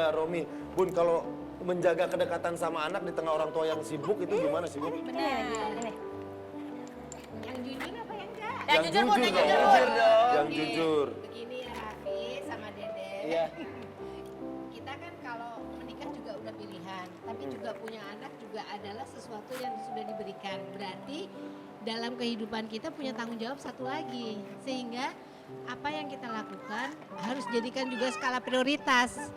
Bunda, Romi. Bun, kalau menjaga kedekatan sama anak di tengah orang tua yang sibuk itu gimana sih, Bun? Benar. Yang jujur apa yang enggak? Yang jujur, Bun, yang jujur, dong. Bun. Yang jujur. Begini ya Raffi sama Dede. Iya. Kita kan kalau menikah juga udah pilihan, tapi juga punya anak juga adalah sesuatu yang sudah diberikan. Berarti dalam kehidupan kita punya tanggung jawab satu lagi, sehingga apa yang kita lakukan harus jadikan juga skala prioritas.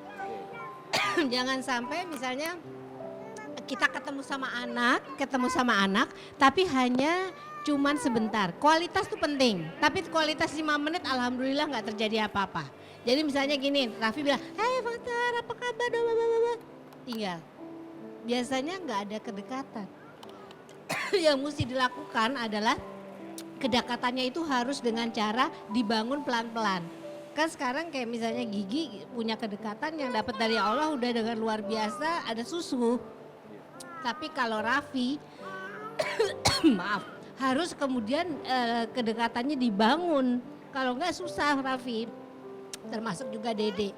Jangan sampai misalnya kita ketemu sama anak, tapi hanya cuman sebentar. Kualitas tuh penting, tapi kualitas 5 menit alhamdulillah nggak terjadi apa-apa. Jadi misalnya gini, Raffi bilang, "Hai Fatar, apa kabar?" Tinggal. Biasanya nggak ada kedekatan. Yang mesti dilakukan adalah kedekatannya itu harus dengan cara dibangun pelan-pelan. Kan sekarang kayak misalnya Gigi punya kedekatan yang dapat dari Allah udah dengan luar biasa, ada susu. Tapi kalau Raffi, maaf, harus kemudian kedekatannya dibangun. Kalau enggak susah Raffi, termasuk juga Dede.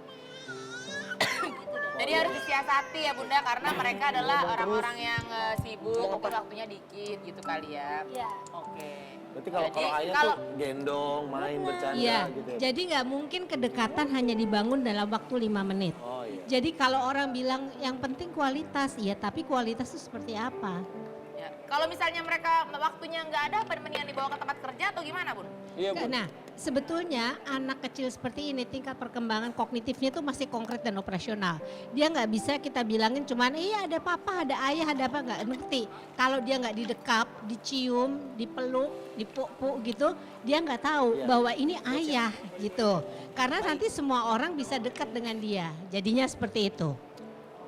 Jadi harus disiasati ya Bunda, karena mereka adalah orang-orang yang sibuk, mungkin waktunya dikit gitu kali ya. Iya. Oke. Berarti kalau ayah tuh gendong, main, bercanda Iya, gitu ya? jadi nggak mungkin kedekatan hanya dibangun dalam waktu 5 menit. Oh iya. Jadi kalau orang bilang yang penting kualitas, iya tapi kualitas itu seperti apa? Ya. Kalau misalnya mereka waktunya nggak ada, apa mendingan dibawa ke tempat kerja atau gimana Bun? Iya, Bu. Nah, sebetulnya anak kecil seperti ini tingkat perkembangan kognitifnya itu masih konkret dan operasional. Dia nggak bisa kita bilangin cuman iya ada papa, ada ayah, ada apa, nggak ngerti. Kalau dia nggak didekap, dicium, dipeluk, dipuk-puk gitu, dia nggak tahu bahwa ini ayah gitu. Karena nanti semua orang bisa dekat dengan dia. Jadinya seperti itu.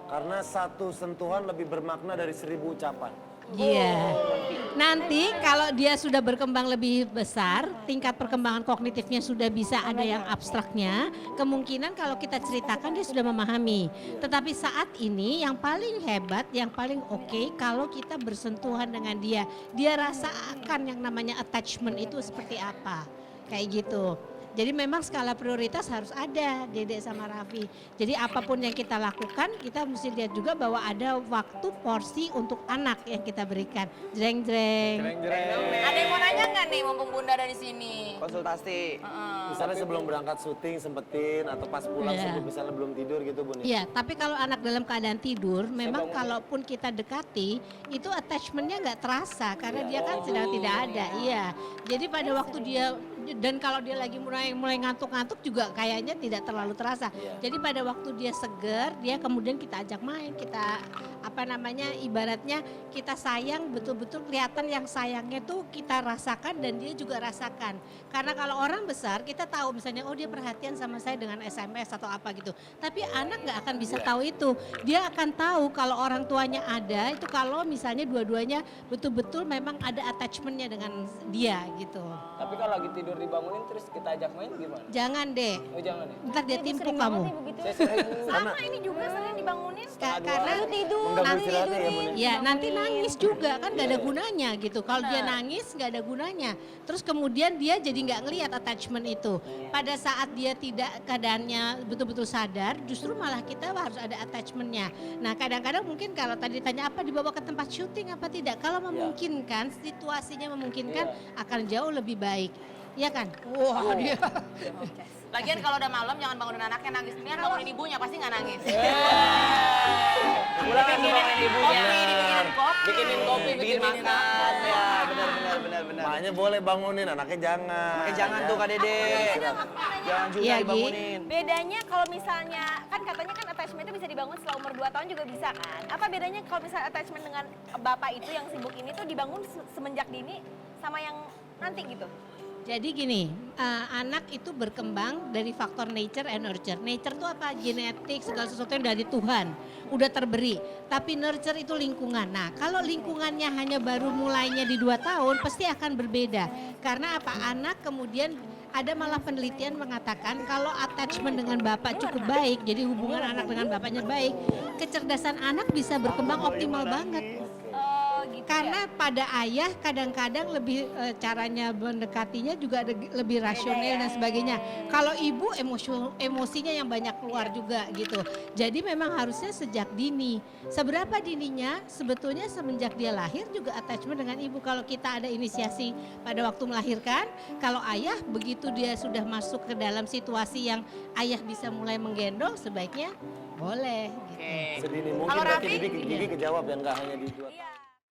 Karena satu sentuhan lebih bermakna dari 1000 ucapan. Iya. Nanti kalau dia sudah berkembang lebih besar, tingkat perkembangan kognitifnya sudah bisa ada yang abstraknya, kemungkinan kalau kita ceritakan dia sudah memahami. Tetapi saat ini yang paling hebat, yang paling oke kalau kita bersentuhan dengan dia, dia rasakan yang namanya attachment itu seperti apa. Kayak gitu. Jadi memang skala prioritas harus ada Dede sama Raffi. Jadi apapun yang kita lakukan, kita mesti lihat juga bahwa ada waktu porsi untuk anak yang kita berikan. Jreng-jreng. Ada yang mau nanya nggak nih mumpung Bunda ada di sini? Konsultasi. Misalnya sebelum berangkat syuting sempetin atau pas pulang Iya. sebelum misalnya belum tidur gitu Bun ya? Iya, tapi kalau anak dalam keadaan tidur, memang kalaupun kita dekati, itu attachmentnya nggak terasa karena dia kan sedang tidak ada. Iya, jadi pada waktu dia dan kalau dia lagi mulai ngantuk-ngantuk juga kayaknya tidak terlalu terasa. Jadi pada waktu dia seger, dia kemudian kita ajak main, kita ibaratnya kita sayang, betul-betul kelihatan yang sayangnya tuh kita rasakan dan dia juga rasakan. Karena kalau orang besar kita tahu misalnya oh dia perhatian sama saya dengan SMS atau apa gitu. Tapi anak nggak akan bisa tahu itu. Dia akan tahu kalau orang tuanya ada itu kalau misalnya dua-duanya betul-betul memang ada attachmentnya dengan dia gitu. Tapi kalau lagi tidur dibangunin terus kita ajak main gimana? Jangan deh. Oh jangan ya? Ntar dia timpuk kamu. Saya sering Sama ini juga sering dibangunin. Karena tidur. Mengganggu istirahatnya ya Bun ya? ya nanti nangis juga kan nggak ada gunanya gitu. Kalau dia nangis nggak ada gunanya. Terus kemudian dia jadi nggak ngelihat attachment itu. Pada saat dia tidak keadaannya betul-betul sadar, justru malah kita harus ada attachmentnya. Nah kadang-kadang mungkin kalau tadi ditanya apa dibawa ke tempat syuting apa tidak. Kalau memungkinkan, situasinya memungkinkan akan jauh lebih baik. Iya kan? Wah dia. Lagian kalau udah malam jangan bangunin anaknya nangis. Mendingan bangunin ibunya pasti nggak nangis. pulang langsung bangunin ibunya. Dibikinin kopi. Bikinin kopi, bikin makan. Ya benar. Makanya boleh bangunin, anaknya jangan. Makanya jangan tuh Kak Dede. Jangan juga Iya, Gi. dibangunin. Bedanya kalau misalnya, kan katanya kan attachment itu bisa dibangun setelah umur 2 tahun juga bisa kan. Apa bedanya kalau misalnya attachment dengan bapak itu yang sibuk ini tuh dibangun semenjak dini sama yang nanti gitu? Jadi gini, anak itu berkembang dari faktor nature and nurture. Nature itu apa? Genetik, segala sesuatu yang dari Tuhan. Udah terberi. Tapi nurture itu lingkungan. Nah kalau lingkungannya hanya baru mulainya di 2 tahun, pasti akan berbeda. Karena apa? Anak kemudian ada malah penelitian mengatakan kalau attachment dengan bapak cukup baik, jadi hubungan anak dengan bapaknya baik, kecerdasan anak bisa berkembang optimal banget. Oh gitu. Karena pada ayah kadang-kadang lebih caranya mendekatinya juga lebih rasional dan sebagainya. Kalau ibu emosinya yang banyak keluar juga gitu. Jadi memang harusnya sejak dini. Seberapa dininya? Sebetulnya semenjak dia lahir juga attachment dengan ibu. Kalau kita ada inisiasi pada waktu melahirkan, kalau ayah begitu dia sudah masuk ke dalam situasi yang ayah bisa mulai menggendong, sebaiknya boleh. Gitu. Oke. Sedini mungkin Kalau berarti Raffi? Gigi kejawab ya, nggak hanya dijual. Iya.